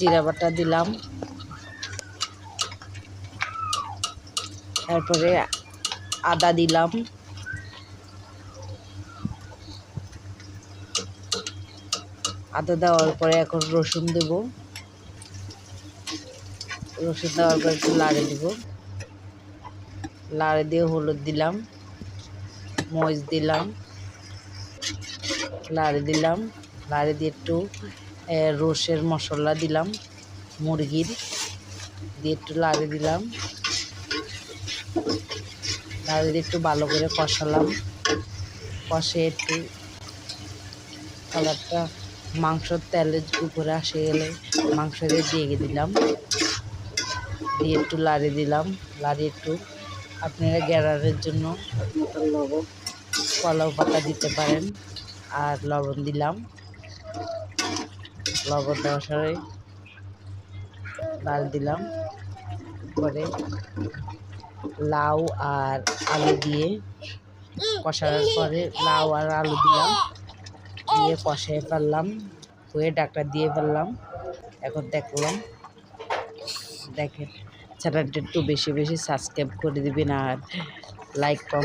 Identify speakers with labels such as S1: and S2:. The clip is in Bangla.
S1: জিরা বাটা দিলাম, তারপরে আদা দিলাম, আদা দেওয়ার পরে এখন রসুন দেব, রসুন দেওয়ার পরে একটু লাড়ে দিব, লাড়ে দিয়ে হলুদ দিলাম, মরিচ দিলাম, লাড়ে দিলাম, লাড়ে দিয়ে একটু রসের মশলা দিলাম মুরগির, দিয়ে একটু লাড়ে দিলাম, লাড়ে দিয়ে একটু ভালো করে কষালাম, কষে একটু কালারটা মাংসর তেলের উপরে আসে গেলে মাংস দিয়ে দিলাম, দিয়ে একটু লাড়ে দিলাম, লাড়িয়ে একটু আপনারা গ্যারারের জন্য কলাও পাতা দিতে পারেন, আর লবণ দিলাম, লবণ দেওয়ার সময় লাল দিলাম, পরে লাউ আর আলু দিয়ে কষানোর পরে লাউ আর আলু দিলাম, দিয়ে কষাই ফেললাম, হয়ে ডাকটা দিয়ে ফেললাম। এখন দেখলাম, দেখেন চ্যানেলটা একটু বেশি বেশি সাবস্ক্রাইব করে দিবেন আর লাইক কমেন্ট